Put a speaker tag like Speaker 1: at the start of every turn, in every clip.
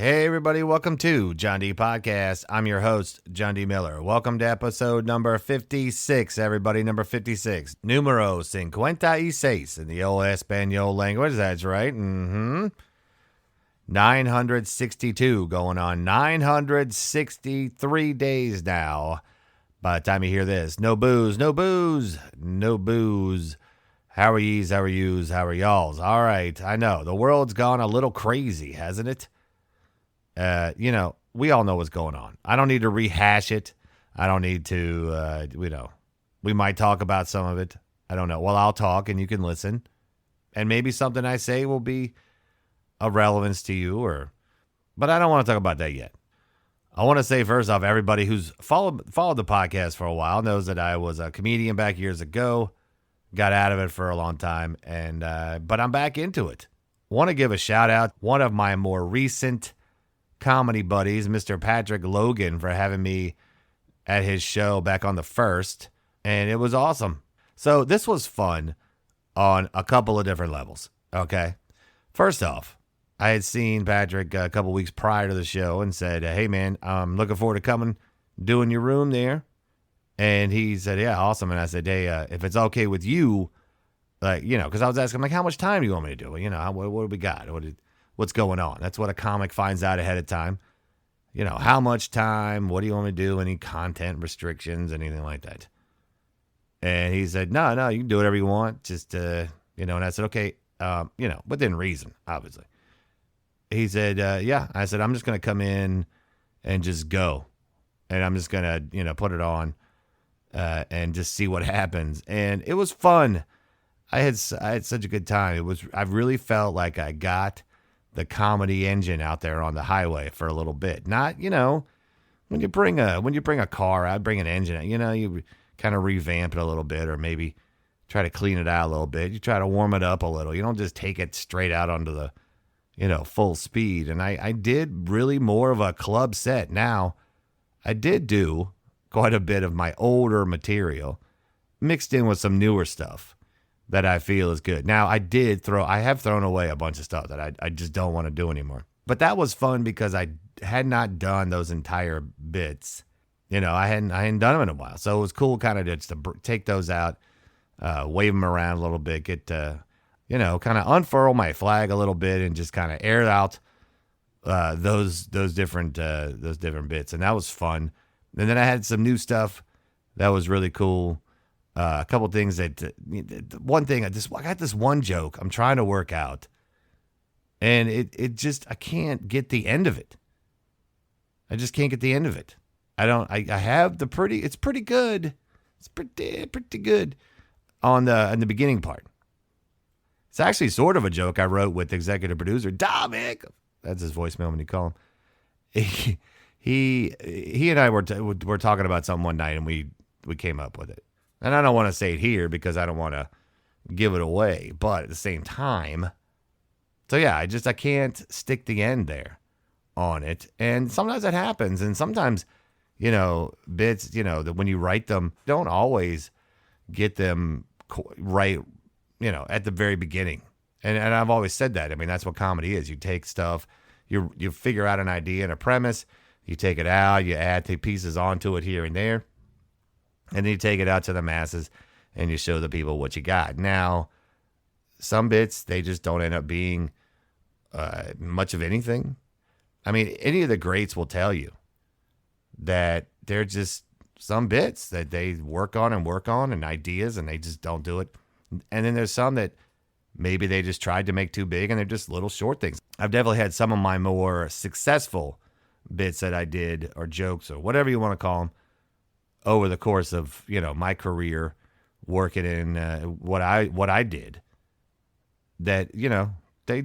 Speaker 1: Hey everybody, welcome to John D Podcast. I'm your host, John D Miller. Welcome to episode number 56, everybody, number 56. Numero 56 in the old Espanol language. That's right. 962 going on 963 days now. By the time you hear this, no booze, no booze, no booze. How are yous, how are yous, how are y'alls? All right, I know, the world's gone a little crazy, hasn't it? We all know what's going on. I don't need to rehash it. I don't need to, we might talk about some of it. I don't know. Well, I'll talk and you can listen. And maybe something I say will be of relevance to you but I don't want to talk about that yet. I want to say first off, everybody who's followed the podcast for a while knows that I was a comedian back years ago, got out of it for a long time, but I'm back into it. Want to give a shout out, one of my more recent comedy buddies, Mr. Patrick Logan, for having me at his show back on the 1st, and it was awesome. So this was fun on a couple of different levels, okay? First off, I had seen Patrick a couple weeks prior to the show and said, hey man, I'm looking forward to coming, doing your room there. And he said, yeah, awesome. And I said, hey, if it's okay with you, because I was asking, how much time do you want me to do? What do we got? What's going on? That's what a comic finds out ahead of time. How much time? What do you want me to do? Any content restrictions, anything like that? And he said, no, you can do whatever you want. Just, and I said, okay, within reason, obviously. He said, yeah. I said, I'm just going to come in and just go. And I'm just going to, put it on and just see what happens. And it was fun. I had such a good time. I really felt like I got the comedy engine out there on the highway for a little bit. Not, when you bring a car out, bring an engine out, you kind of revamp it a little bit or maybe try to clean it out a little bit. You try to warm it up a little. You don't just take it straight out onto the, full speed. And I did really more of a club set. Now, I did do quite a bit of my older material mixed in with some newer stuff that I feel is good. Now, I have thrown away a bunch of stuff that I just don't want to do anymore. But that was fun because I had not done those entire bits. I hadn't done them in a while. So it was cool kind of just to take those out, wave them around a little bit, get kind of unfurl my flag a little bit and just kind of air out those different bits. And that was fun. And then I had some new stuff that was really cool. A couple things one thing, I got this one joke I'm trying to work out, and I can't get the end of it. I just can't get the end of it. I have it's pretty good. It's pretty good in the beginning part. It's actually sort of a joke I wrote with executive producer Dominic. That's his voicemail when you call him. He and I were talking about something one night, and we came up with it. And I don't want to say it here because I don't want to give it away, but at the same time, so yeah, I can't stick the end there on it. And sometimes that happens. And sometimes, bits, that when you write them, don't always get them right, at the very beginning. And I've always said that. I mean, that's what comedy is. You take stuff, you figure out an idea and a premise, you take it out, you add the pieces onto it here and there. And then you take it out to the masses and you show the people what you got. Now, some bits, they just don't end up being much of anything. I mean, any of the greats will tell you that they're just some bits that they work on and ideas, and they just don't do it. And then there's some that maybe they just tried to make too big and they're just little short things. I've definitely had some of my more successful bits that I did, or jokes, or whatever you want to call them, over the course of, my career working in what I did, that, they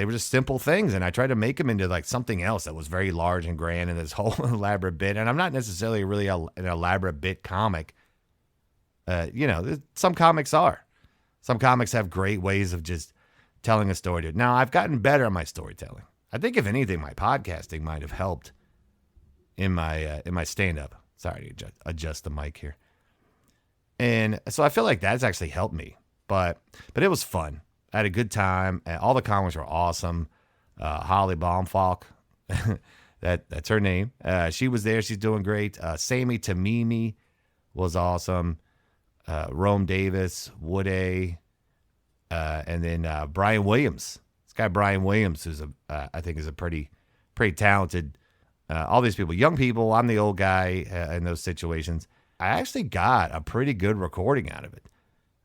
Speaker 1: were just simple things. And I tried to make them into like something else that was very large and grand and this whole elaborate bit. And I'm not necessarily really an elaborate bit comic. Some comics are. Some comics have great ways of just telling a story. Now, I've gotten better at my storytelling. I think if anything, my podcasting might have helped in my stand-up. Sorry to adjust the mic here. And so I feel like that's actually helped me. But it was fun. I had a good time. All the comics were awesome. Holly Baumfalk, That's her name. She was there. She's doing great. Sammy Tamimi was awesome. Rome Davis, Woode, and then Brian Williams. This guy Brian Williams, who's I think is a pretty talented. All these people, young people. I'm the old guy in those situations. I actually got a pretty good recording out of it.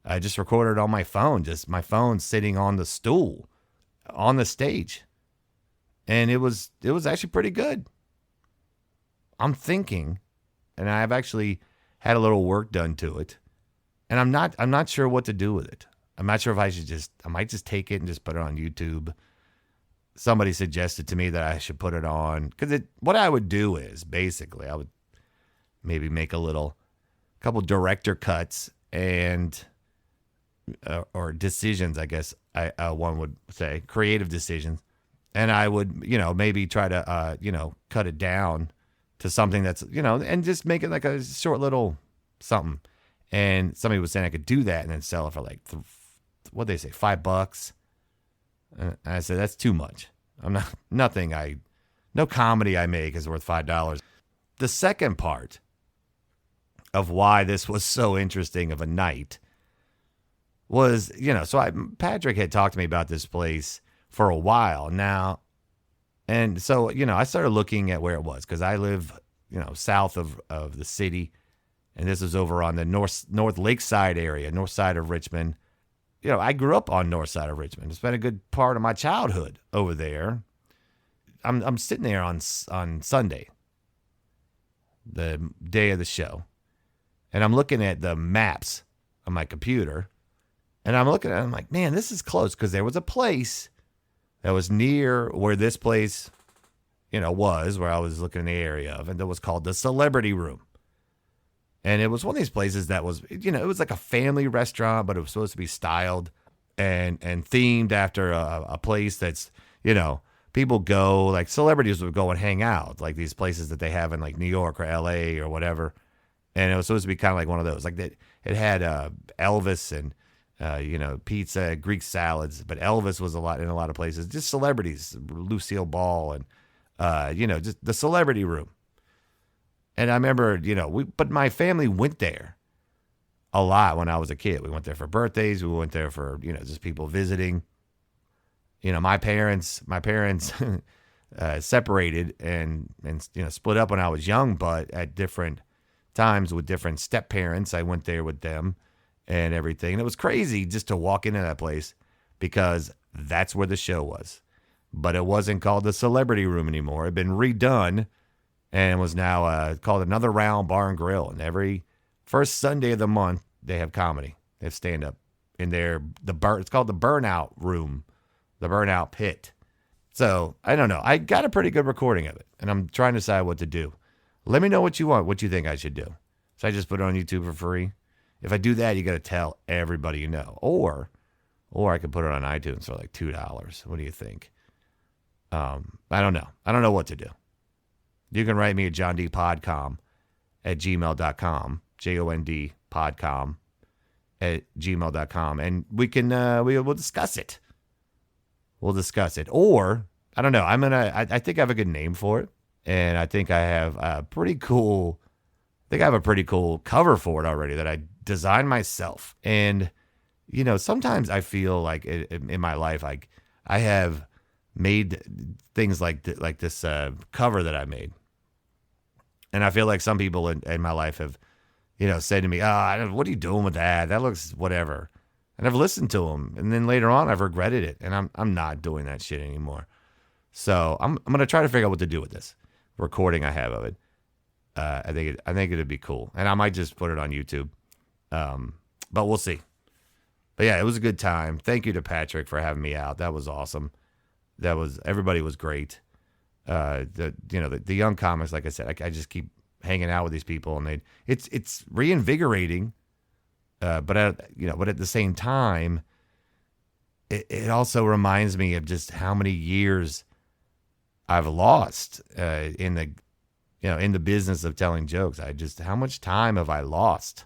Speaker 1: I just recorded it on my phone, just my phone sitting on the stool on the stage. And it was actually pretty good. I'm thinking, and I've actually had a little work done to it. And I'm not sure what to do with it. I'm not sure if I might just take it and just put it on YouTube. Somebody suggested to me that I should put it on because what I would do is basically I would maybe make a couple director cuts and or decisions, I guess one would say, creative decisions, and I would maybe try to cut it down to something that's and just make it like a short little something. And somebody was saying I could do that and then sell it for like what they say, $5. And I said, that's too much. No comedy I make is worth $5. The second part of why this was so interesting of a night was, Patrick had talked to me about this place for a while now. And so, I started looking at where it was because I live, south of the city. And this is over on the north lakeside area, north side of Richmond. I grew up on north side of Richmond. It's been a good part of my childhood over there. I'm sitting there on Sunday, the day of the show, and I'm looking at the maps on my computer, and I'm looking at it, I'm like, man, this is close because there was a place that was near where this place, was where I was looking in the area of, and that was called the Celebrity Room. And it was one of these places that was, it was like a family restaurant, but it was supposed to be styled and themed after a place that's, people go, like celebrities would go and hang out, like these places that they have in like New York or LA or whatever. And it was supposed to be kind of like one of those, like that. It had Elvis and, pizza, Greek salads, but Elvis was in a lot of places, just celebrities, Lucille Ball and, just the Celebrity Room. And I remember, but my family went there a lot when I was a kid. We went there for birthdays. We went there for, just people visiting. My parents separated and split up when I was young, but at different times with different step parents, I went there with them and everything. And it was crazy just to walk into that place because that's where the show was. But it wasn't called the Celebrity Room anymore. It had been redone. And was now called Another Round Bar and Grill. And every first Sunday of the month, they have comedy. They have stand-up in there. It's called the Burnout Room, the Burnout Pit. So, I don't know. I got a pretty good recording of it, and I'm trying to decide what to do. Let me know what you want, what you think I should do. So I just put it on YouTube for free? If I do that, you got to tell everybody you know. Or I could put it on iTunes for like $2. What do you think? I don't know. I don't know what to do. You can write me at johndpodcom@gmail.com, JOND podcom@gmail.com, and we'll discuss it. We'll discuss it. Or, I don't know, I think I have a good name for it, and I think I have a pretty cool cover for it already that I designed myself. And, sometimes I feel like in my life, I have made things like this cover that I made. And I feel like some people in my life have, said to me, what are you doing with that? That looks whatever. And I've listened to them. And then later on, I've regretted it. And I'm not doing that shit anymore. So I'm going to try to figure out what to do with this recording I have of it. I think it'd be cool. And I might just put it on YouTube. But we'll see. But yeah, it was a good time. Thank you to Patrick for having me out. That was awesome. Everybody was great. The young comics, like I said, I just keep hanging out with these people, and it's reinvigorating. But at the same time, it also reminds me of just how many years I've lost in the business of telling jokes. How much time have I lost?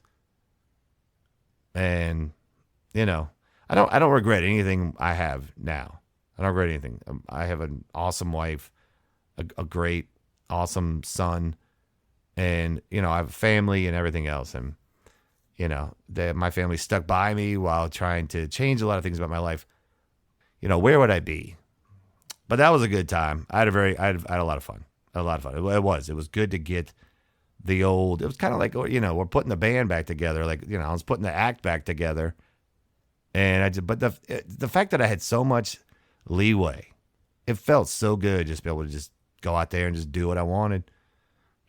Speaker 1: And I don't regret anything I have now. I don't regret anything. I have an awesome wife. a great, awesome son. And, I have a family and everything else. And, my family stuck by me while trying to change a lot of things about my life. Where would I be? But that was a good time. I had a lot of fun. I had a lot of fun. It was good to get it was kind of like, we're putting the band back together. Like, I was putting the act back together. And but the fact that I had so much leeway, it felt so good just to be able to just go out there and just do what I wanted.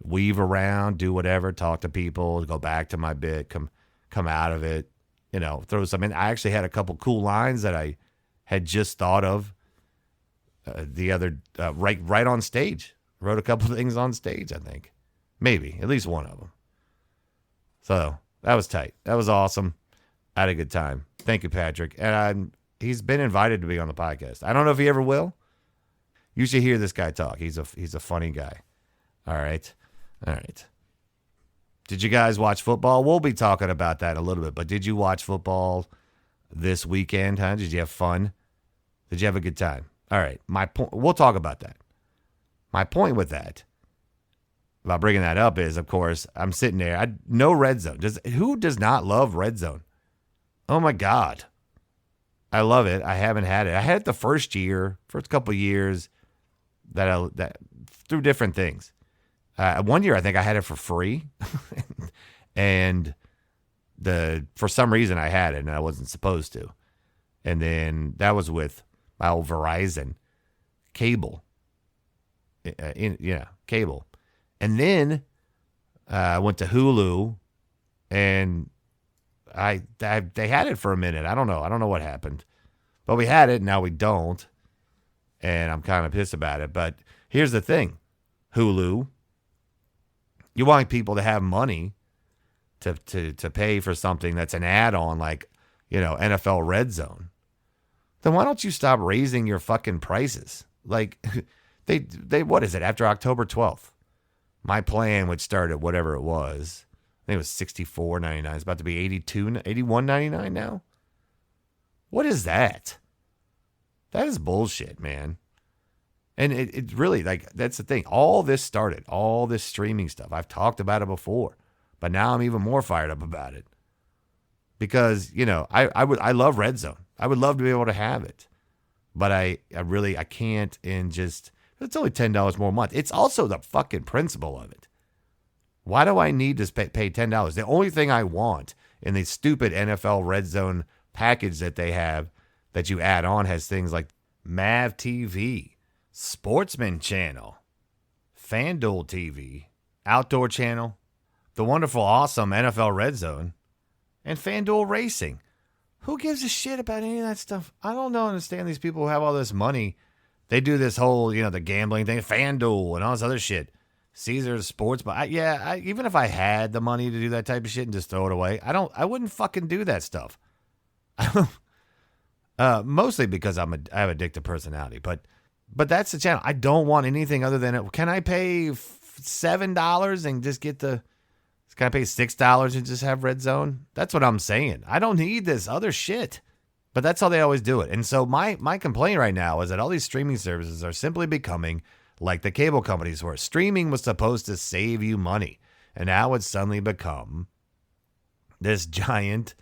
Speaker 1: Weave around, do whatever, talk to people, go back to my bit, come out of it, throw some in. I actually had a couple cool lines that I had just thought of right on stage. Wrote a couple of things on stage, I think. Maybe, at least one of them. So that was tight. That was awesome. I had a good time. Thank you, Patrick. And he's been invited to be on the podcast. I don't know if he ever will. You should hear this guy talk. He's a funny guy. All right. Did you guys watch football? We'll be talking about that a little bit, but did you watch football this weekend, huh? Did you have fun? Did you have a good time? All right. We'll talk about that. My point with that, about bringing that up, is, of course, I'm sitting there. No Red Zone. Who does not love Red Zone? Oh, my God. I love it. I haven't had it. I had it the first couple of years that through different things. 1 year, I think I had it for free. And for some reason, I had it, and I wasn't supposed to. And then that was with my old Verizon cable. Cable. And then I went to Hulu, and they had it for a minute. I don't know what happened, but we had it. And now we don't, and I'm kind of pissed about it. But here's the thing, Hulu. You want people to have money to pay for something that's an add-on, like NFL Red Zone. Then why don't you stop raising your fucking prices? Like they what is it, after October 12th? My plan, which started whatever it was, I think it was $64.99. It's about to be $81.99 now. What is that? That is bullshit, man. And it really, like, that's the thing. All this streaming stuff. I've talked about it before, but now I'm even more fired up about it. Because, I love Red Zone. I would love to be able to have it. But I can't, and it's only $10 more a month. It's also the fucking principle of it. Why do I need to pay $10? The only thing I want in the stupid NFL Red Zone package that they have that you add on has things like Mav TV, Sportsman Channel, FanDuel TV, Outdoor Channel, the wonderful, awesome NFL Red Zone, and FanDuel Racing. Who gives a shit about any of that stuff? I don't understand these people who have all this money. They do this whole, the gambling thing, FanDuel and all this other shit. Caesars Sports, but even if I had the money to do that type of shit and just throw it away, I wouldn't fucking do that stuff. Mostly because I have addictive personality, but that's the channel. I don't want anything other than it. Can I pay $7 and just get can I pay $6 and just have Red Zone? That's what I'm saying. I don't need this other shit. But that's how they always do it. And so my complaint right now is that all these streaming services are simply becoming like the cable companies, where streaming was supposed to save you money. And now it's suddenly become this giant,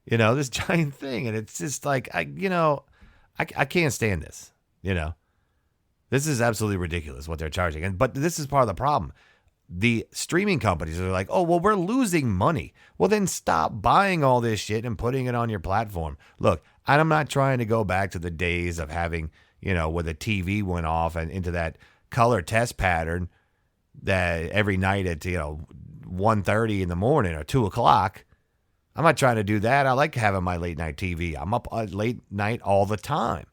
Speaker 1: thing. And it's just like, I can't stand this, This is absolutely ridiculous what they're charging. But this is part of the problem. The streaming companies are like, oh, well, we're losing money. Well, then stop buying all this shit and putting it on your platform. Look, I'm not trying to go back to the days of having, where the TV went off and into that color test pattern that every night at, 1:30 in the morning or 2 o'clock. I'm not trying to do that. I like having my late night TV. I'm up late night all the time.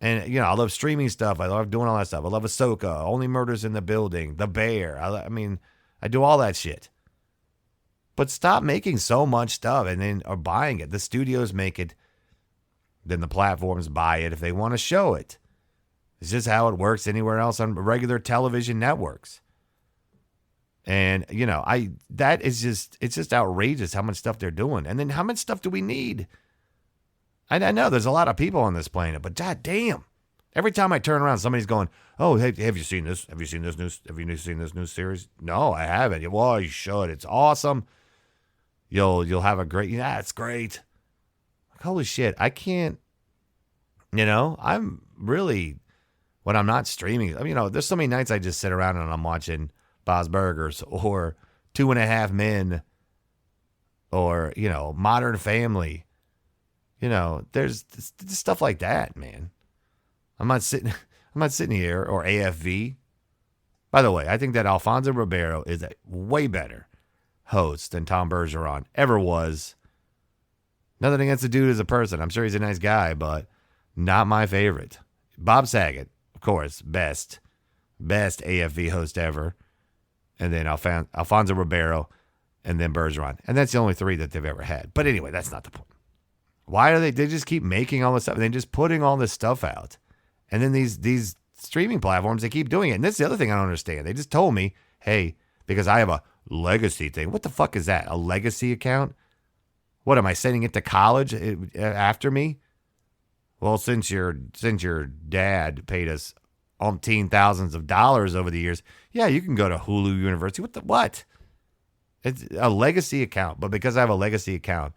Speaker 1: And, I love streaming stuff. I love doing all that stuff. I love Ahsoka, Only Murders in the Building, The Bear. I do all that shit. But stop making so much stuff or buying it. The studios make it. Then the platforms buy it if they want to show it. It's just how it works anywhere else on regular television networks. And, it's just outrageous how much stuff they're doing. And then how much stuff do we need? I know there's a lot of people on this planet, but god damn, Every time I turn around, somebody's going, "Oh, hey, have you seen this? Have you seen this news? Have you seen this new series?" No, I haven't. Well, you should. It's awesome. You'll have a great. Yeah, it's great. Like, holy shit, I can't. I'm really when I'm not streaming. I mean, there's so many nights I just sit around and I'm watching Bob's Burgers or Two and a Half Men or Modern Family. There's stuff like that, man. I'm not sitting here or AFV. By the way, I think that Alfonso Ribeiro is a way better host than Tom Bergeron ever was. Nothing against the dude as a person. I'm sure he's a nice guy, but not my favorite. Bob Saget, of course, best AFV host ever. And then Alfonso Ribeiro, and then Bergeron. And that's the only three that they've ever had. But anyway, that's not the point. Why do they just keep making all this stuff? They're just putting all this stuff out. And then these streaming platforms, they keep doing it. And this is the other thing I don't understand. They just told me, hey, because I have a legacy thing. What the fuck is that? A legacy account? What, am I sending it to college after me? Well, since your dad paid us umpteen thousands of dollars over the years, yeah, you can go to Hulu University. What? It's a legacy account. But because I have a legacy account,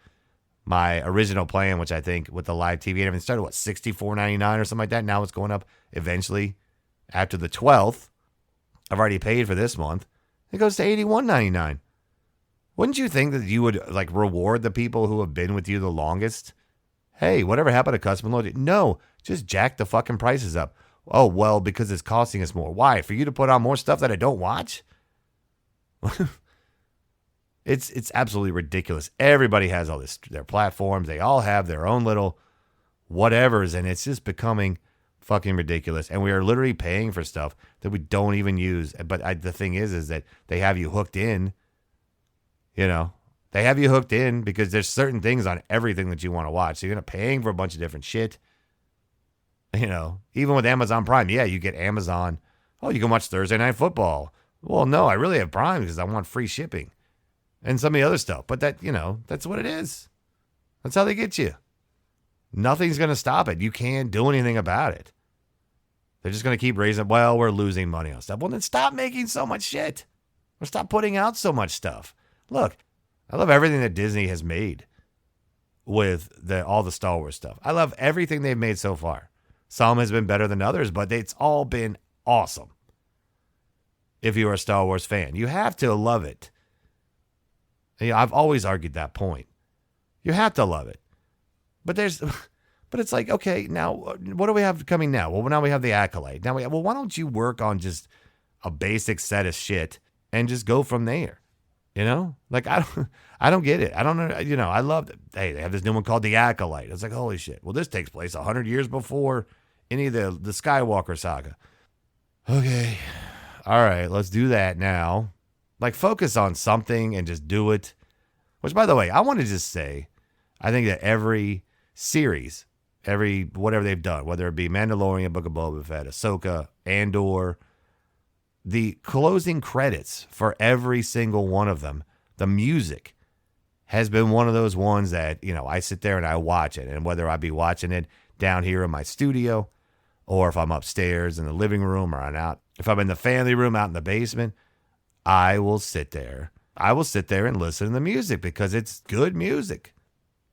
Speaker 1: my original plan, which I think with the live TV and everything started, $64.99 or something like that. Now it's going up eventually after the 12th. I've already paid for this month. It goes to $81.99. Wouldn't you think that you would reward the people who have been with you the longest? Hey, whatever happened to customer loyalty? No, just jack the fucking prices up. Oh, well, because it's costing us more. Why? For you to put on more stuff that I don't watch? It's absolutely ridiculous. Everybody has all this, their platforms. They all have their own little whatevers, and it's just becoming fucking ridiculous. And we are literally paying for stuff that we don't even use. But the thing is that they have you hooked in. They have you hooked in because there's certain things on everything that you want to watch. So you're paying for a bunch of different shit. Even with Amazon Prime, yeah, you get Amazon. Oh, you can watch Thursday Night Football. Well, no, I really have Prime because I want free shipping. And some of the other stuff. But that's what it is. That's how they get you. Nothing's going to stop it. You can't do anything about it. They're just going to keep raising, well, we're losing money on stuff. Well, then stop making so much shit. Or stop putting out so much stuff. Look, I love everything that Disney has made with all the Star Wars stuff. I love everything they've made so far. Some has been better than others, but it's all been awesome. If you're a Star Wars fan, you have to love it. I've always argued that point. You have to love it. But it's like, okay, now what do we have coming now? Well, now we have the Acolyte. Well, why don't you work on just a basic set of shit and just go from there? I don't get it. I don't know. I love it. Hey, they have this new one called the Acolyte. It's like, holy shit. Well, this takes place 100 years before any of the Skywalker saga. Okay. All right, let's do that now. Focus on something and just do it. Which, by the way, I want to just say, I think that every series, whatever they've done, whether it be Mandalorian, Book of Boba Fett, Ahsoka, Andor, the closing credits for every single one of them, the music has been one of those ones that, I sit there and I watch it. And whether I be watching it down here in my studio or if I'm upstairs in the living room or if I'm in the family room out in the basement, I will sit there. And listen to the music because it's good music.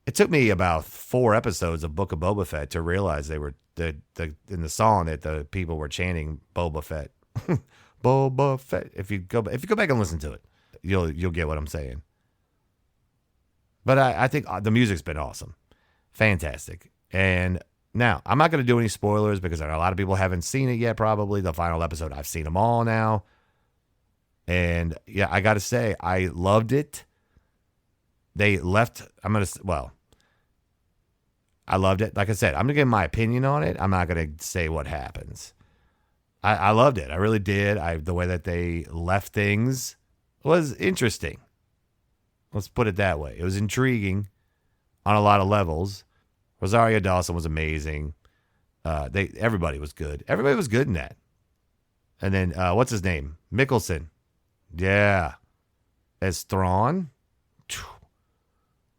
Speaker 1: It took me about 4 episodes of Book of Boba Fett to realize they were in the song that the people were chanting Boba Fett. Boba Fett. If you go back and listen to it, you'll get what I'm saying. But I think the music's been awesome. Fantastic. And now, I'm not going to do any spoilers because I know a lot of people haven't seen it yet, probably. The final episode, I've seen them all now. And yeah, I got to say, I loved it. I loved it. Like I said, I'm going to give my opinion on it. I'm not going to say what happens. I loved it. I really did. The way that they left things was interesting. Let's put it that way. It was intriguing on a lot of levels. Rosario Dawson was amazing. Everybody was good. Everybody was good in that. And then, what's his name? Mickelson. Yeah. As Thrawn.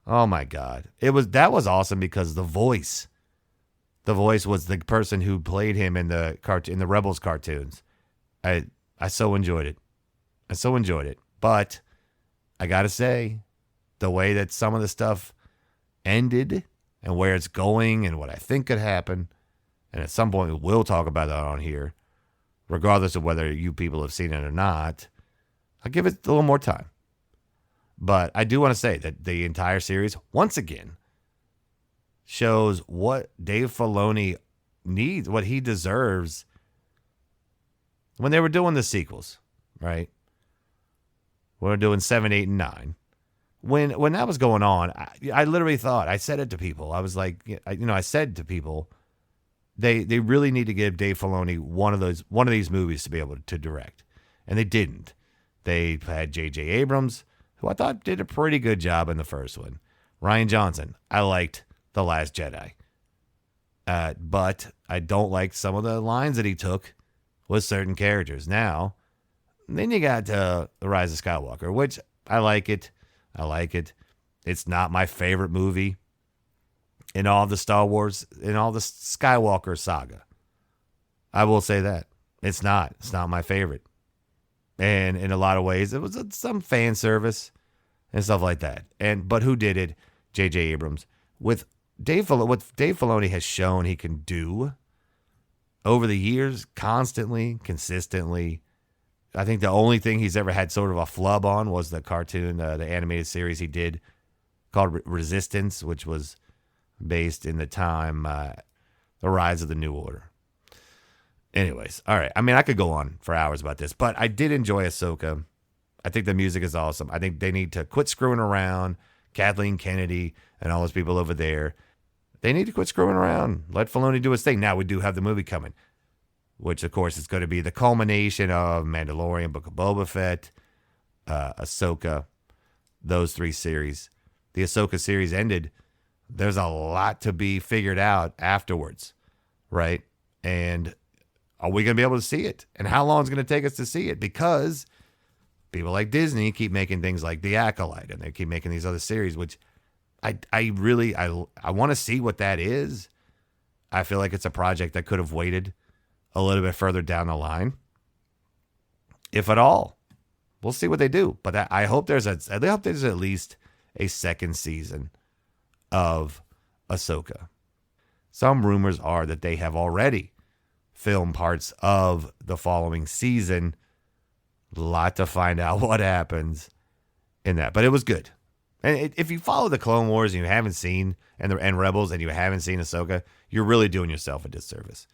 Speaker 1: Oh my God. That was awesome because the voice The voice was the person who played him in the Rebels cartoons. I I so enjoyed it. I so enjoyed it. But I gotta say, the way that some of the stuff ended and where it's going and what I think could happen, and at some point we'll talk about that on here, regardless of whether you people have seen it or not. I'll give it a little more time. But I do want to say that the entire series, once again, shows what Dave Filoni needs, what he deserves when they were doing the sequels, right? When we are doing 7, 8, and 9. When that was going on, I literally thought, I said it to people. I was like, I said to people, they really need to give Dave Filoni one of these movies to be able to direct. And they didn't. They had J.J. Abrams, who I thought did a pretty good job in the first one. Rian Johnson, I liked The Last Jedi. But I don't like some of the lines that he took with certain characters. Now, then you got The Rise of Skywalker, which I like it. I like it. It's not my favorite movie in all the Star Wars, in all the Skywalker saga. I will say that. It's not. It's not my favorite. And in a lot of ways, it was some fan service and stuff like that. But who did it? J.J. Abrams. What Dave Filoni has shown he can do over the years, constantly, consistently. I think the only thing he's ever had sort of a flub on was the cartoon, the animated series he did called Resistance, which was based in the time, The Rise of the New Order. Anyways, all right. I mean, I could go on for hours about this, but I did enjoy Ahsoka. I think the music is awesome. I think they need to quit screwing around. Kathleen Kennedy and all those people over there. They need to quit screwing around. Let Filoni do his thing. Now we do have the movie coming, which, of course, is going to be the culmination of Mandalorian, Book of Boba Fett, Ahsoka, those 3 series. The Ahsoka series ended. There's a lot to be figured out afterwards, right? And are we going to be able to see it? And how long is it going to take us to see it? Because people like Disney keep making things like The Acolyte, and they keep making these other series, which I really want to see what that is. I feel like it's a project that could have waited a little bit further down the line, if at all. We'll see what they do, but I hope there's at least a second season of Ahsoka. Some rumors are that they have already filmed parts of the following season. A lot to find out what happens in that, but it was good. And if you follow the Clone Wars and you haven't seen and Rebels and you haven't seen Ahsoka, you're really doing yourself a disservice.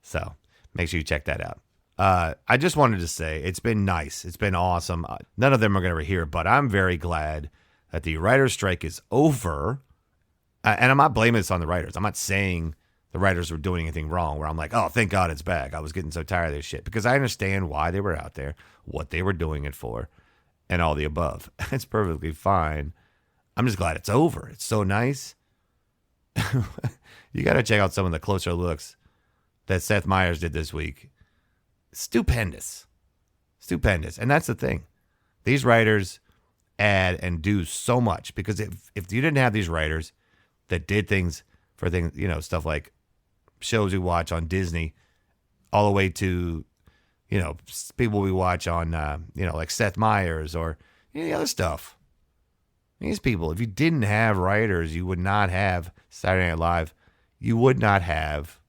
Speaker 1: So make sure you check that out. I just wanted to say it's been nice. It's been awesome. None of them are going to hear it, but I'm very glad that the writer's strike is over. And I'm not blaming this on the writers. I'm not saying the writers were doing anything wrong where I'm like, oh, thank God it's back. I was getting so tired of this shit. Because I understand why they were out there, what they were doing it for, and all the above. It's perfectly fine. I'm just glad it's over. It's so nice. You got to check out some of the closer looks that Seth Meyers did this week. Stupendous. Stupendous. And that's the thing. These writers add and do so much, because if you didn't have these writers that did things for things, stuff like shows we watch on Disney, all the way to, people we watch on, like Seth Meyers or any other stuff. These people, if you didn't have writers, you would not have Saturday Night Live. You would not have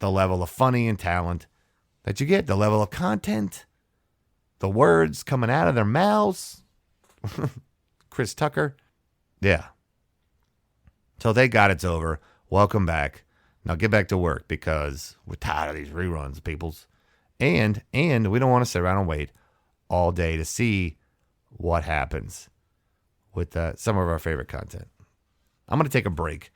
Speaker 1: the level of funny and talent that you get, the level of content, the words coming out of their mouths. Chris Tucker. Yeah. So thank God it's over. Welcome back. Now get back to work, because we're tired of these reruns, peoples. And we don't want to sit around and wait all day to see what happens with some of our favorite content. I'm going to take a break.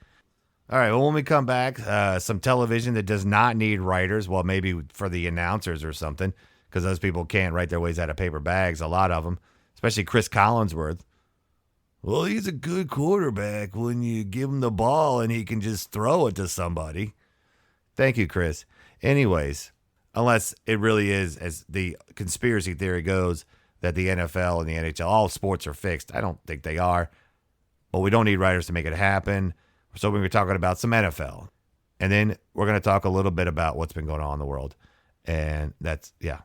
Speaker 1: All right, well, when we come back, some television that does not need writers. Well, maybe for the announcers or something, because those people can't write their ways out of paper bags, a lot of them, especially Chris Collinsworth. Well, he's a good quarterback when you give him the ball and he can just throw it to somebody. Thank you, Chris. Anyways, unless it really is, as the conspiracy theory goes, that the NFL and the NHL, all sports are fixed. I don't think they are. But we don't need writers to make it happen. So we were talking about some NFL. And then we're going to talk a little bit about what's been going on in the world. And that's, yeah.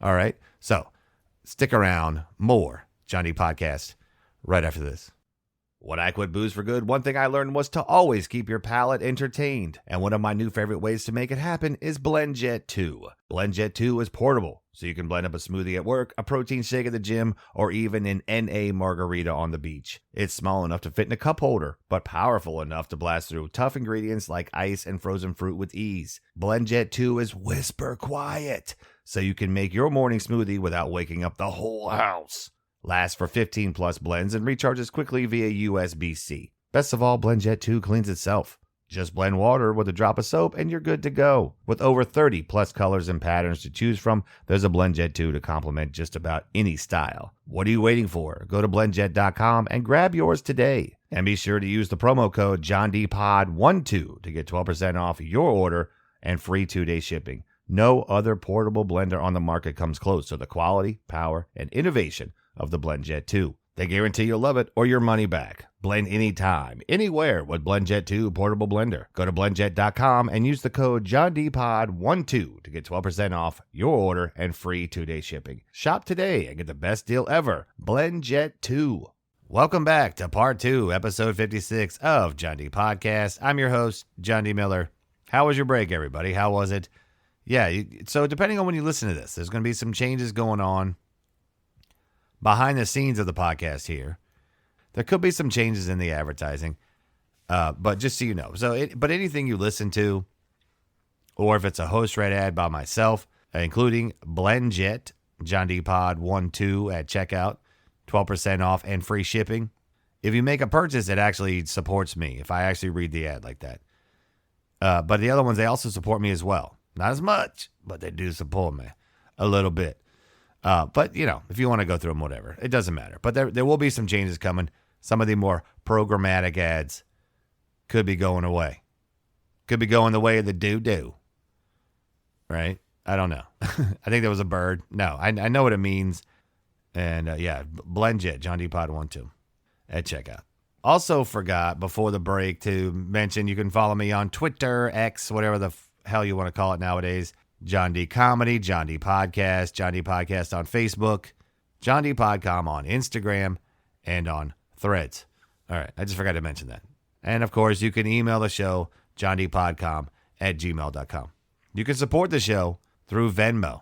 Speaker 1: All right. So stick around. More John D Podcast right after this. When I quit booze for good, one thing I learned was to always keep your palate entertained. And one of my new favorite ways to make it happen is BlendJet 2. BlendJet 2 is portable, so you can blend up a smoothie at work, a protein shake at the gym, or even an NA margarita on the beach. It's small enough to fit in a cup holder, but powerful enough to blast through tough ingredients like ice and frozen fruit with ease. BlendJet 2 is whisper quiet, so you can make your morning smoothie without waking up the whole house. Lasts for 15 plus blends and recharges quickly via USB-C. Best of all, BlendJet 2 cleans itself. Just blend water with a drop of soap and you're good to go. With over 30 plus colors and patterns to choose from, there's a BlendJet 2 to complement just about any style. What are you waiting for? Go to blendjet.com and grab yours today. And be sure to use the promo code JohnDPod12 to get 12% off your order and free 2-day shipping. No other portable blender on the market comes close to the quality, power, and innovation of the BlendJet 2. They guarantee you'll love it or your money back. Blend anytime, anywhere with BlendJet 2 portable blender. Go to blendjet.com and use the code JohnDPod12 to get 12% off your order and free 2-day shipping. Shop today and get the best deal ever. BlendJet 2. Welcome back to part 2, episode 56 of John D Podcast. I'm your host, John D Miller. How was your break, everybody? How was it? Yeah, so depending on when you listen to this, there's going to be some changes going on behind the scenes of the podcast here. There could be some changes in the advertising, but just so you know. But anything you listen to, or if it's a host read ad by myself, including BlendJet, John D Pod 12 at checkout, 12% off and free shipping. If you make a purchase, it actually supports me if I actually read the ad like that. But the other ones, they also support me as well. Not as much, but they do support me a little bit. But, you know, if you want to go through them, whatever, it doesn't matter. But there will be some changes coming. Some of the more programmatic ads could be going away. Could be going the way of the doo-doo. Right? I don't know. I think there was a bird. No, I know what it means. And, yeah, BlendJet, John D Pod 12 at checkout. Also forgot before the break to mention you can follow me on Twitter, X, whatever the hell you want to call it nowadays. John D Comedy, John D Podcast, John D Podcast on Facebook, John D Podcom on Instagram, and on Threads. All right, I just forgot to mention that. And, of course, you can email the show, johndpodcom@gmail.com. You can support the show through Venmo,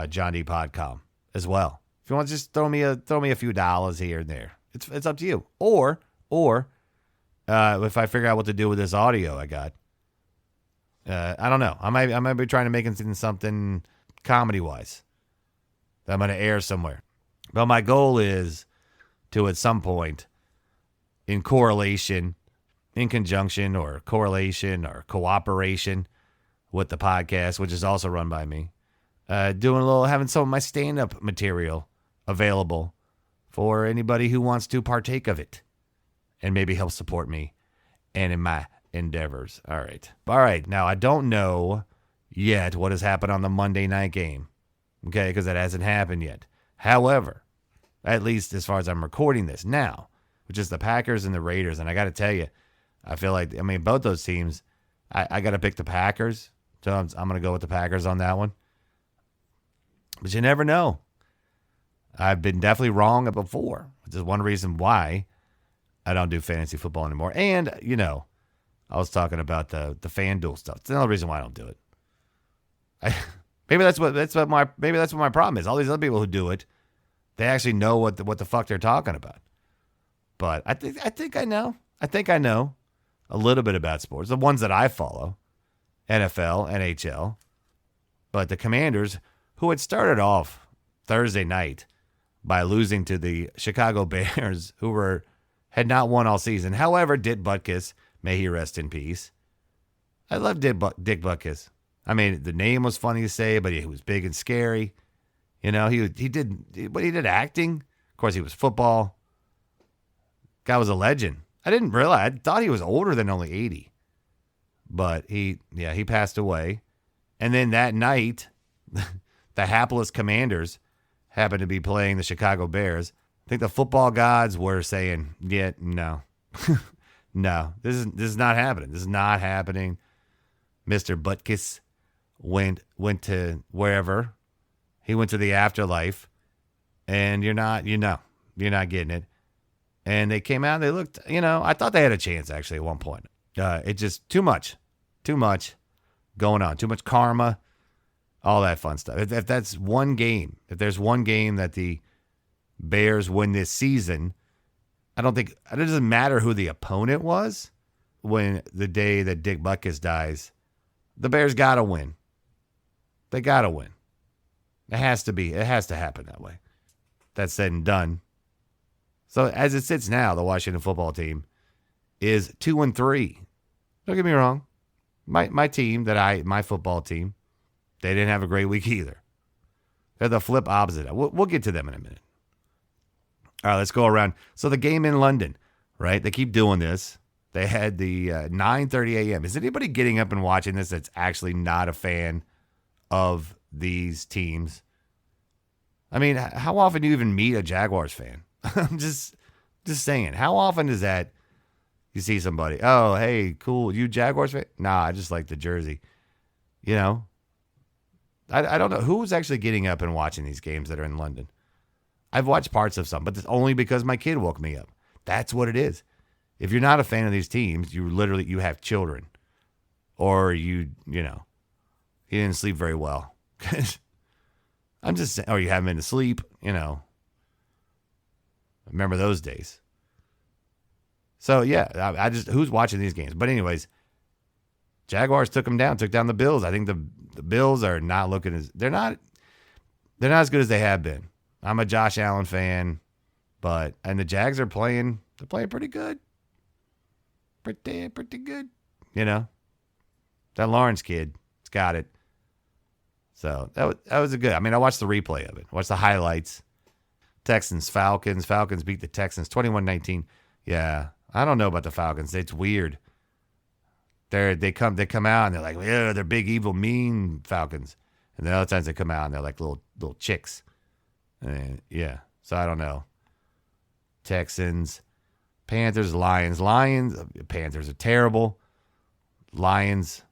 Speaker 1: John D Podcom, as well. If you want to just throw me a few dollars here and there, it's up to you. Or if I figure out what to do with this audio I got, I don't know. I might be trying to make it into something comedy-wise that I'm going to air somewhere. But my goal is to, at some point, in conjunction or correlation or cooperation with the podcast, which is also run by me, having some of my stand-up material available for anybody who wants to partake of it and maybe help support me and in my endeavors. All right. Now, I don't know yet what has happened on the Monday night game, okay, because that hasn't happened yet. However, at least as far as I'm recording this now, which is the Packers and the Raiders, and I got to tell you, I feel like, both those teams, I got to pick the Packers, so I'm going to go with the Packers on that one. But you never know. I've been definitely wrong before, which is one reason why I don't do fantasy football anymore. And, you know, I was talking about the FanDuel stuff. It's another reason why I don't do it. Maybe that's what my problem is. All these other people who do it, they actually know what the fuck they're talking about. But I think I know. I think I know a little bit about sports. The ones that I follow, NFL, NHL. But the Commanders, who had started off Thursday night by losing to the Chicago Bears, who had not won all season. However, Dick Butkus, may he rest in peace. I love Dick Butkus. The name was funny to say, but he was big and scary. You know, he did acting. Of course, he was football. Guy was a legend. I didn't realize. I thought he was older than only 80. But he passed away. And then that night, the hapless Commanders happened to be playing the Chicago Bears. I think the football gods were saying, yeah, no. No, this is not happening. This is not happening. Mr. Butkus went to wherever. He went to the afterlife, and you're not getting it. And they came out, they looked, I thought they had a chance actually at one point. It just too much going on, too much karma, all that fun stuff. If that's one game, if there's one game that the Bears win this season, I don't think it doesn't matter who the opponent was. When the day that Dick Butkus dies, the Bears got to win. They got to win. It has to happen that way. That's said and done. So as it sits now, the Washington football team is 2-3. Don't get me wrong. My team, my football team, they didn't have a great week either. They're the flip opposite. We'll get to them in a minute. All right, let's go around. So the game in London, right? They keep doing this. They had the 9:30 a.m. Is anybody getting up and watching this that's actually not a fan of these teams? I mean, how often do you even meet a Jaguars fan? I'm just saying. How often is that you see somebody, oh, hey, cool, you Jaguars fan? Nah, I just like the jersey. I don't know who's actually getting up and watching these games that are in London. I've watched parts of some, but it's only because my kid woke me up. That's what it is. If you're not a fan of these teams, you have children, or you didn't sleep very well. I'm just saying, or you haven't been to sleep. Remember those days. So yeah, I just who's watching these games? But anyways, Jaguars took down the Bills. I think the Bills are not looking they're not as good as they have been. I'm a Josh Allen fan, and the Jags are playing pretty good. Pretty good. That Lawrence kid, it's got it. So that was a good. I mean, I watched the replay of it. Watched the highlights. Texans, Falcons. Falcons beat the Texans 21-19. Yeah, I don't know about the Falcons. It's weird. They come out and they're like, yeah, they're big, evil, mean Falcons. And then other times they come out and they're like little chicks. And yeah, so I don't know. Texans, Panthers, Lions. Panthers are terrible. Lions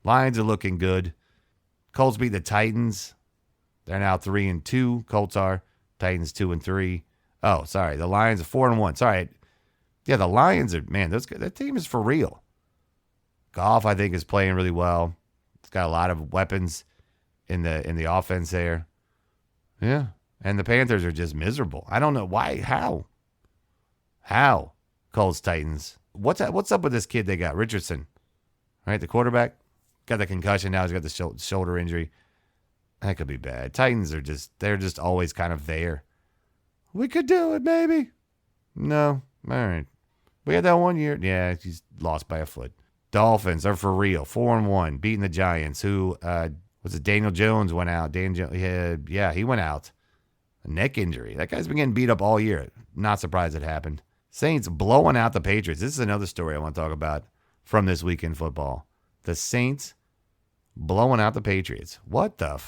Speaker 1: are looking good. Colts beat the Titans. They're now 3-2. Colts are. Titans 2-3. Oh, sorry. The Lions are 4-1. Sorry. Yeah, the Lions are, man, that team is for real. Goff, I think, is playing really well. It's got a lot of weapons in the offense there. Yeah. And the Panthers are just miserable. I don't know why. How? Colts, Titans. What's up with this kid they got? Richardson. Right? The quarterback. Got the concussion now. He's got the shoulder injury. That could be bad. Titans they're just always kind of there. We could do it, maybe. No. All right. We had that one year. Yeah, he's lost by a foot. Dolphins are for real. 4-1, beating the Giants, who, was it Daniel Jones went out? He went out. A neck injury. That guy's been getting beat up all year. Not surprised it happened. Saints blowing out the Patriots. This is another story I want to talk about from this week in football. The Saints blowing out the Patriots. What the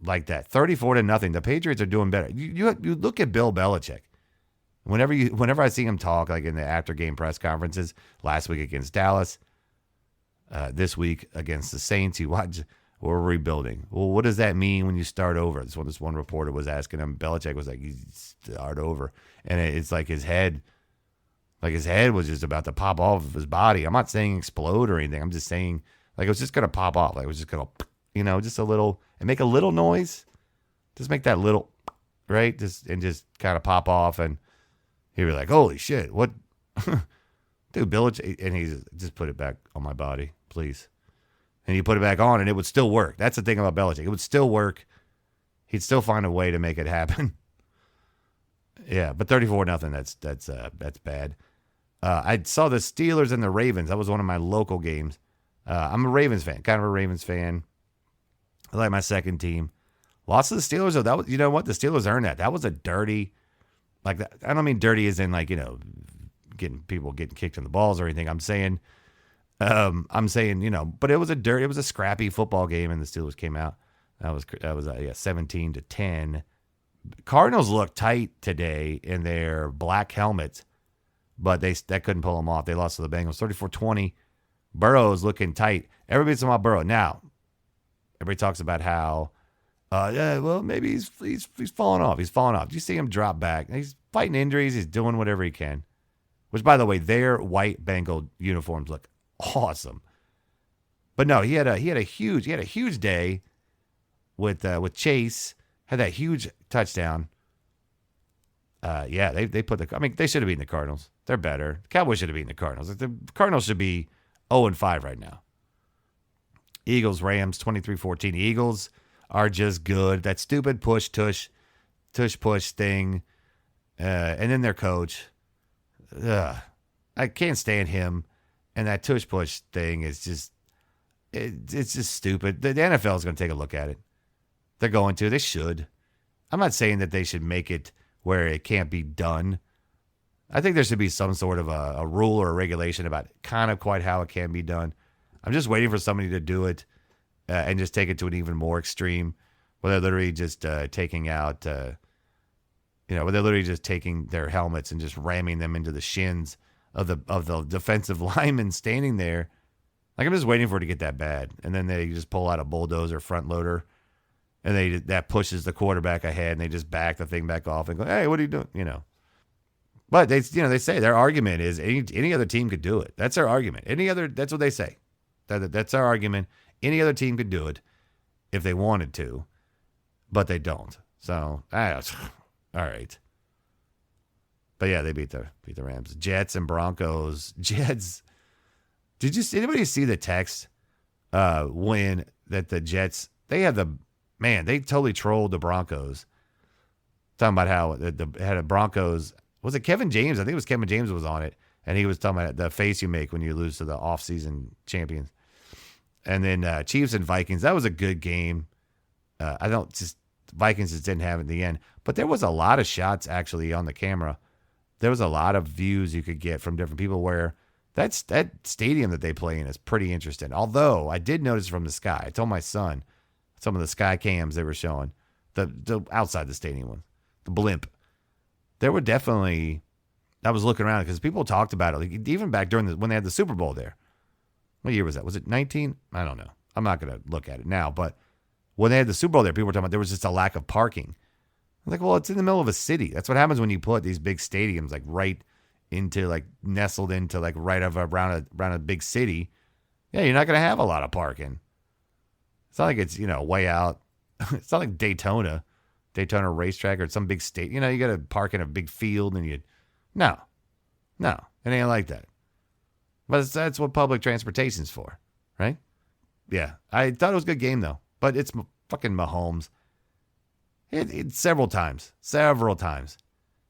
Speaker 1: like that? 34-0. The Patriots are doing better. You look at Bill Belichick. Whenever I see him talk, like in the after game press conferences, last week against Dallas, this week against the Saints, we're rebuilding. Well, what does that mean when you start over? This one reporter was asking him. Belichick was like, "You start over," and it's like his head was just about to pop off of his body. I'm not saying explode or anything. I'm just saying like it was just gonna pop off. Like it was just gonna, just a little and make a little noise. Just make that little, right? Just kind of pop off, and he'd be like, "Holy shit, what?" Dude, Belichick, and he's just put it back on my body, please. And you put it back on, and it would still work. That's the thing about Belichick. It would still work. He'd still find a way to make it happen. Yeah, but 34-0, that's bad. I saw the Steelers and the Ravens. That was one of my local games. I'm a Ravens fan, kind of a Ravens fan. I like my second team. Lost to the Steelers, though. That was, you know what? The Steelers earned that. That was a dirty, like that. I don't mean dirty as in like, getting kicked in the balls or anything. I'm saying, but it was a scrappy football game, and the Steelers came out. That was 17-10. Cardinals looked tight today in their black helmets, but that couldn't pull them off. They lost to the Bengals 34-20. Burrow's looking tight. Everybody's talking about Burrow. Now, everybody talks about how, yeah, well, maybe he's falling off. He's falling off. Do you see him drop back? He's fighting injuries. He's doing whatever he can. Which, by the way, their white Bengal uniforms look awesome. But no, he had a huge day with Chase. Had that huge touchdown. Yeah, they put they should have beaten the Cardinals. They're better. The Cowboys should have beaten the Cardinals. The Cardinals should be 0-5 right now. Eagles, Rams, 23-14. Eagles are just good. That stupid push thing. And then their coach. I can't stand him. And that push thing is just, it's just stupid. The NFL is going to take a look at it. They're going to. They should. I'm not saying that they should make it where it can't be done. I think there should be some sort of a rule or a regulation about kind of quite how it can be done. I'm just waiting for somebody to do it and just take it to an even more extreme, where they're literally just taking out, where they're literally just taking their helmets and just ramming them into the shins of the defensive lineman standing there. Like, I'm just waiting for it to get that bad, and then they just pull out a bulldozer front loader, and that pushes the quarterback ahead, and they just back the thing back off and go, "Hey, what are you doing?" But they say their argument is any other team could do it. That's their argument. That's what they say. That's our argument. Any other team could do it if they wanted to, but they don't. So, all right. But yeah, they beat the Rams. Jets and Broncos. Jets. Did anybody see the text when that the Jets, they totally trolled the Broncos. Talking about how had a Broncos, was it Kevin James? I think it was Kevin James was on it. And he was talking about the face you make when you lose to the off-season champions. And then Chiefs and Vikings, that was a good game. Vikings just didn't have it in the end. But there was a lot of shots actually on the camera. There was a lot of views you could get from different people where that stadium that they play in is pretty interesting. Although I did notice from the sky, I told my son, some of the sky cams they were showing, the outside the stadium one, the blimp. There were definitely, I was looking around because people talked about it, like even back during when they had the Super Bowl there. What year was that? Was it 19? I don't know. I'm not going to look at it now, but when they had the Super Bowl there, people were talking about there was just a lack of parking. I'm like, well, it's in the middle of a city. That's what happens when you put these big stadiums like right into like nestled into like right around a big city. Yeah, you're not going to have a lot of parking. It's not like it's, way out. It's not like Daytona racetrack or some big state. You got to park in a big field and no, it ain't like that. But that's what public transportation's for, right? Yeah, I thought it was a good game though, but it's fucking Mahomes. It several times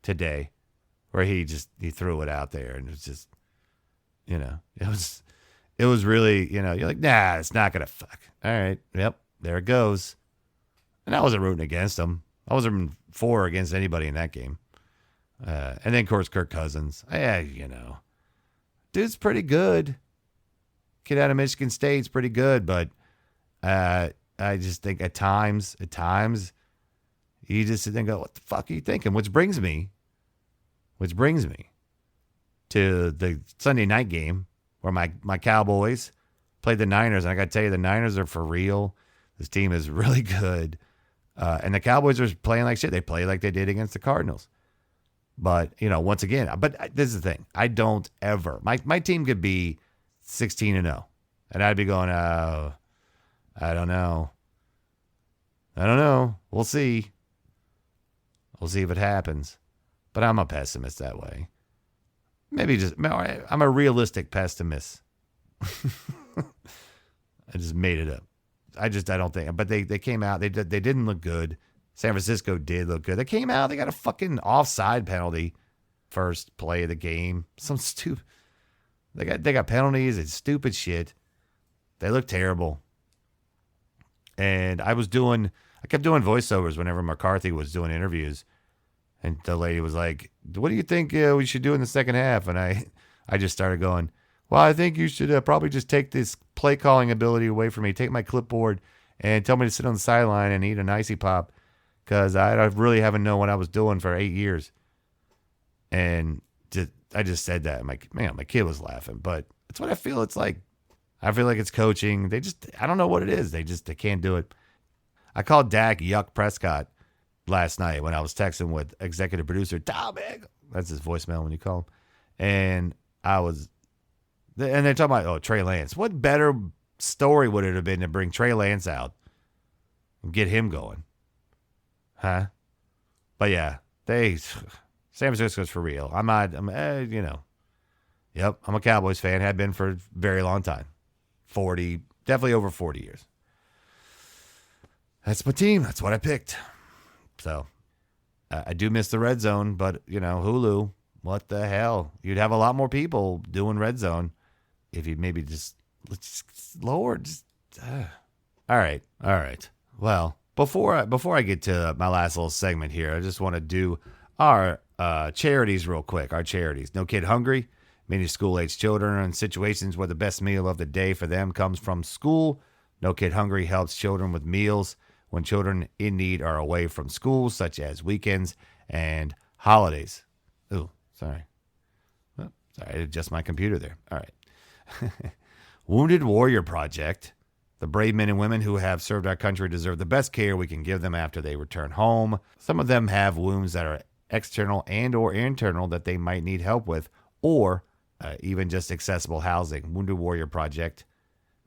Speaker 1: today where he threw it out there and it was just, it was really, you're like, nah, it's not going to fuck. All right. Yep. There it goes. And I wasn't rooting against him. I wasn't rooting for or against anybody in that game. And then, of course, Kirk Cousins. Dude's pretty good. Kid out of Michigan State's pretty good, but I just think at times, you just sit there and go, what the fuck are you thinking? Which brings me to the Sunday night game where my Cowboys played the Niners. And I got to tell you, the Niners are for real. This team is really good. And the Cowboys are playing like shit. They play like they did against the Cardinals. But, once again, this is the thing. I don't ever, my team could be 16-0. And I'd be going, oh, I don't know. We'll see. We'll see if it happens. But I'm a pessimist that way. I'm a realistic pessimist. I just made it up. I don't think. But they came out. They didn't look good. San Francisco did look good. They came out. They got a fucking offside penalty first play of the game. Some stupid. They got penalties and stupid shit. They look terrible. And I kept doing voiceovers whenever McCarthy was doing interviews. And the lady was like, what do you think we should do in the second half? And I just started going, well, I think you should probably just take this play calling ability away from me. Take my clipboard and tell me to sit on the sideline and eat an icy pop because I really haven't known what I was doing for 8 years. And I just said that. My kid was laughing, but that's what I feel. It's like, I feel like it's coaching. I don't know what it is. They can't do it. I called Dak Yuck Prescott last night when I was texting with executive producer Tom Egg. That's his voicemail when you call him. And they're talking about, Trey Lance. What better story would it have been to bring Trey Lance out and get him going? Huh? But yeah, San Francisco's for real. Yep, I'm a Cowboys fan. Have been for a very long time. Definitely over 40 years. That's my team. That's what I picked. So I do miss the red zone, but Hulu, what the hell? You'd have a lot more people doing red zone if you maybe just lower. All right. Well, before I get to my last little segment here, I just want to do our charities real quick. Our charities. No Kid Hungry. Many school-age children are in situations where the best meal of the day for them comes from school. No Kid Hungry helps children with meals when children in need are away from school, such as weekends and holidays. Ooh, sorry. Oh, sorry, I adjust my computer there. All right. Wounded Warrior Project. The brave men and women who have served our country deserve the best care we can give them after they return home. Some of them have wounds that are external and or internal that they might need help with, or even just accessible housing. Wounded Warrior Project.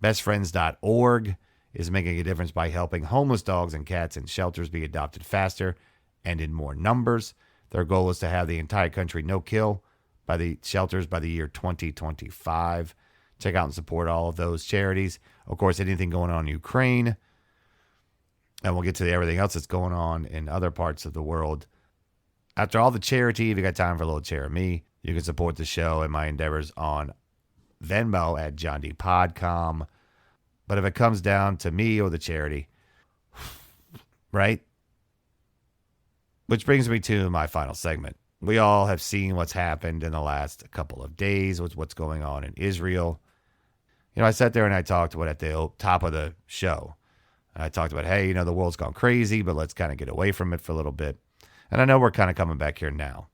Speaker 1: BestFriends.org is making a difference by helping homeless dogs and cats in shelters be adopted faster and in more numbers. Their goal is to have the entire country no-kill by the shelters by the year 2025. Check out and support all of those charities. Of course, anything going on in Ukraine. And we'll get to everything else that's going on in other parts of the world. After all the charity, if you got time for a little chair of me, you can support the show and my endeavors on Venmo at JohnDPodcom. But if it comes down to me or the charity, right? Which brings me to my final segment. We all have seen what's happened in the last couple of days with what's going on in Israel. I sat there and I talked at the top of the show. I talked about, hey, the world's gone crazy, but let's kind of get away from it for a little bit. And I know we're kind of coming back here now.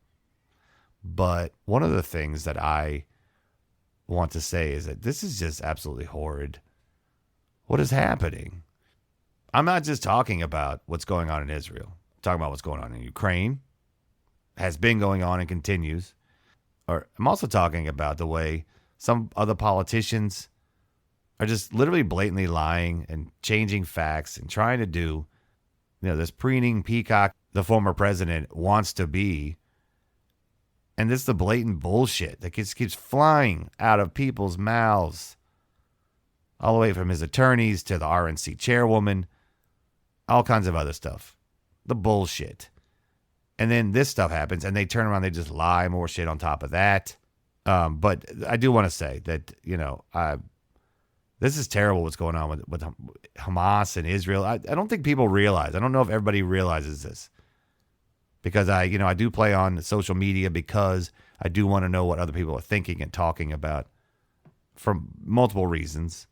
Speaker 1: But one of the things that I want to say is that this is just absolutely horrid. What is happening? I'm not just talking about what's going on in Israel. I'm talking about what's going on in Ukraine, has been going on and continues. Or I'm also talking about the way some other politicians are just literally blatantly lying and changing facts and trying to do, this preening peacock the former president wants to be. And this is the blatant bullshit that just keeps flying out of people's mouths. All the way from his attorneys to the RNC chairwoman, all kinds of other stuff. The bullshit. And then this stuff happens and they turn around, they just lie more shit on top of that. But I do want to say that, this is terrible what's going on with Hamas and Israel. I don't think people realize. I don't know if everybody realizes this. Because I do play on social media because I do want to know what other people are thinking and talking about for multiple reasons,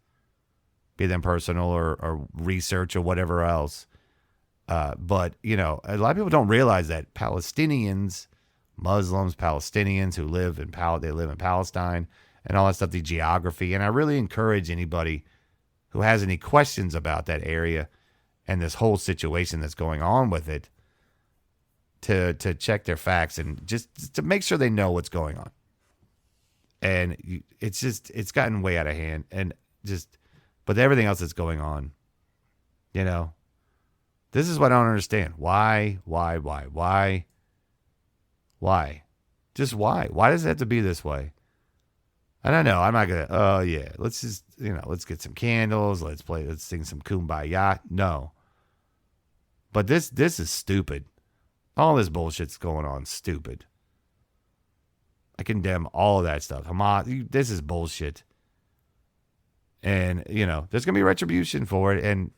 Speaker 1: be them personal or research or whatever else. But a lot of people don't realize that Palestinians, Muslims, Palestinians who live in Palestine and all that stuff, the geography. And I really encourage anybody who has any questions about that area and this whole situation that's going on with it, to check their facts and just to make sure they know what's going on. And it's gotten way out of hand but everything else that's going on, this is what I don't understand. Why? Just why? Why does it have to be this way? I don't know. I'm not going to, let's just, let's get some candles. Let's sing some Kumbaya. No. But this is stupid. All this bullshit's going on. Stupid. I condemn all of that stuff. Hamas, this is bullshit. And, there's going to be retribution for it. And,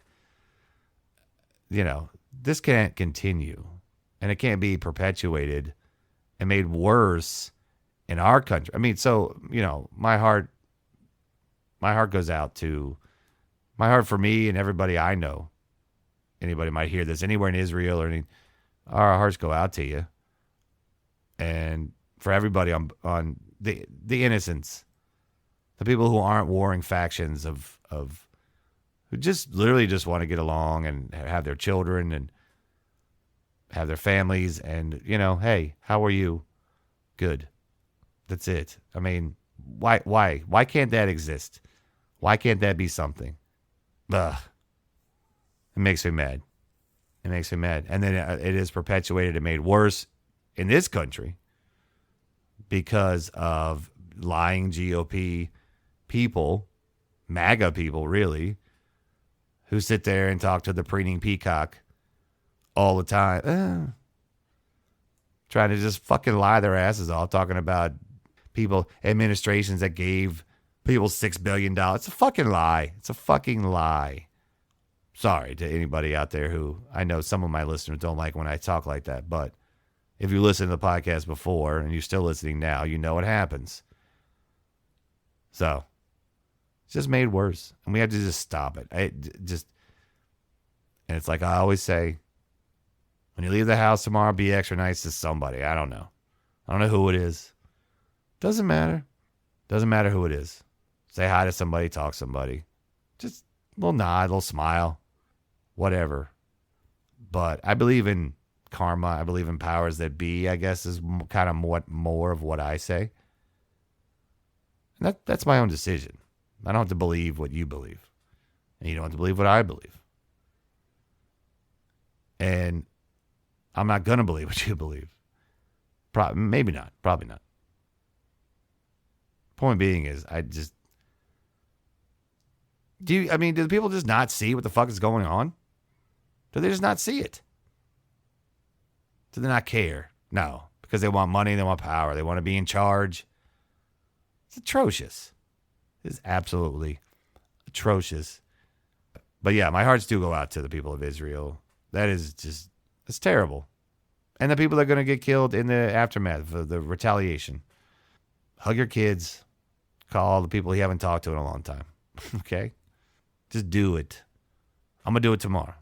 Speaker 1: this can't continue. And it can't be perpetuated and made worse in our country. I mean, so, my heart goes out to, my heart for me and everybody I know. Anybody might hear this anywhere in Israel or anything. Our hearts go out to you. And for everybody on the innocents, the people who aren't warring factions of who just literally just want to get along and have their children and have their families and, hey, how are you? Good. That's it. I mean, why can't that exist? Why can't that be something? Ugh. It makes me mad. It makes me mad. And then it is perpetuated and made worse in this country because of lying GOP people, MAGA people, really, who sit there and talk to the preening peacock all the time. Trying to just fucking lie their asses off, talking about people, administrations that gave people $6 billion. It's a fucking lie. It's a fucking lie. Sorry to anybody out there who, I know some of my listeners don't like when I talk like that, but if you listened to the podcast before and you're still listening now, you know what happens. So, it's just made worse. And we have to just stop it. And it's like I always say, when you leave the house tomorrow, be extra nice to somebody. I don't know. I don't know who it is. Doesn't matter. Doesn't matter who it is. Say hi to somebody, talk to somebody. Just a little nod, a little smile, whatever. But I believe in karma. I believe in powers that be, I guess, is kind of more of what I say. And that's my own decision. I don't have to believe what you believe. And you don't have to believe what I believe. And I'm not going to believe what you believe. Maybe not. Probably not. Point being is, do the people just not see what the fuck is going on? Do they just not see it? Do they not care? No, because they want money, they want power, they want to be in charge. It's atrocious. It's absolutely atrocious. But yeah, my hearts do go out to the people of Israel. That is just, it's terrible. And the people that are going to get killed in the aftermath of the retaliation. Hug your kids. Call the people you haven't talked to in a long time. Okay? Just do it. I'm going to do it tomorrow.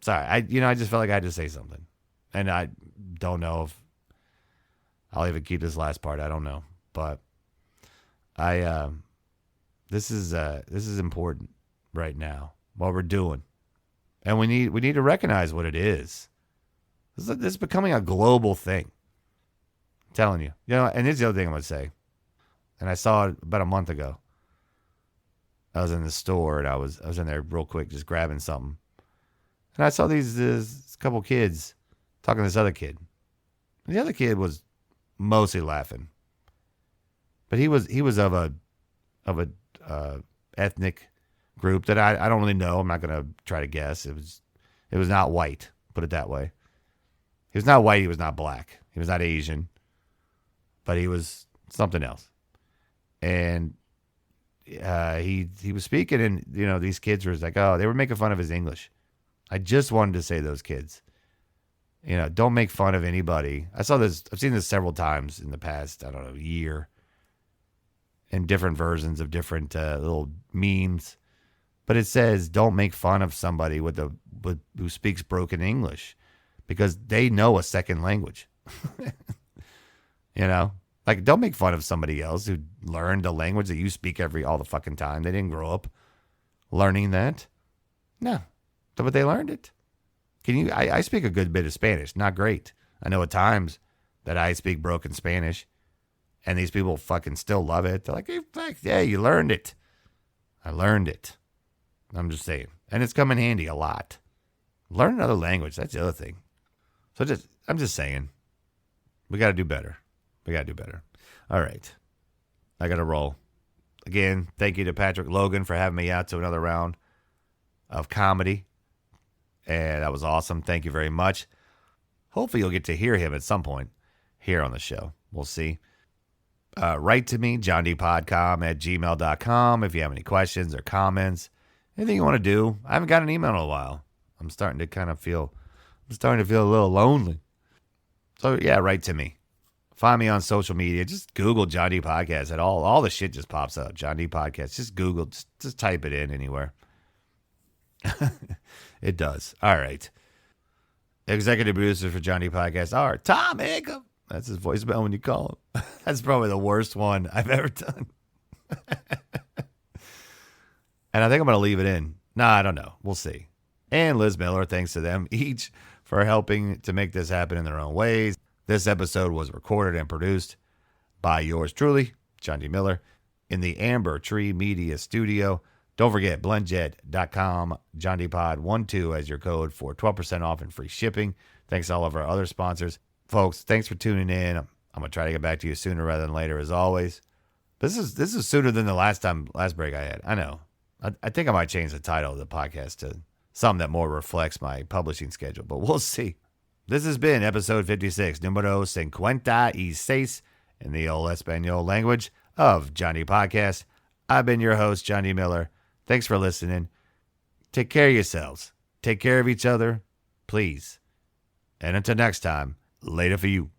Speaker 1: Sorry. I just felt like I had to say something. And I don't know if I'll even keep this last part. I don't know. But this is important right now. What we're doing. And we need to recognize what it is. This is becoming a global thing. I'm telling you. And here's the other thing I'm going to say. And I saw it about a month ago. I was in the store and I was in there real quick just grabbing something. And I saw this couple kids talking to this other kid. And the other kid was mostly laughing. But he was of a ethnic group that I don't really know. I'm not going to try to guess. It was not white, put it that way. He was not white, he was not black. He was not Asian. But he was something else. And he was speaking, and these kids were like, they were making fun of his English. I just wanted to say those kids, don't make fun of anybody. I've seen this several times in the past, I don't know, year, in different versions of different little memes. But it says, don't make fun of somebody who speaks broken English, because they know a second language. Like, don't make fun of somebody else who learned a language that you speak all the fucking time. They didn't grow up learning that. No. But they learned it. I speak a good bit of Spanish. Not great. I know at times that I speak broken Spanish, and these people fucking still love it. They're like, hey, you learned it. I learned it. I'm just saying. And it's come in handy a lot. Learn another language. That's the other thing. So I'm just saying. We got to do better. All right. I got to roll. Again, thank you to Patrick Logan for having me out to another round of comedy. And that was awesome. Thank you very much. Hopefully you'll get to hear him at some point here on the show. We'll see. Write to me, johndpodcom@gmail.com if you have any questions or comments. Anything you want to do. I haven't got an email in a while. I'm starting to feel a little lonely. So yeah, write to me. Find me on social media. Just Google John D Podcast at all the shit just pops up. John D Podcast. Just Google. Just type it in anywhere. It does. All right. Executive producers for John D Podcast are Tom Hickam That's his voicemail when you call him. That's probably the worst one I've ever done. And I think I'm going to leave it in. No, I don't know. We'll see. And Liz Miller, thanks to them each for helping to make this happen in their own ways. This episode was recorded and produced by yours truly, John D. Miller, in the Amber Tree Media Studio. Don't forget, blendjet.com, John D. Pod 12 as your code for 12% off and free shipping. Thanks to all of our other sponsors. Folks, thanks for tuning in. I'm going to try to get back to you sooner rather than later, as always. This is sooner than the last break I had. I know. I think I might change the title of the podcast to something that more reflects my publishing schedule, but we'll see. This has been episode 56, numero 56, in the old Espanol language of Johnny Podcast. I've been your host, Johnny Miller. Thanks for listening. Take care of yourselves. Take care of each other, please. And until next time, later for you.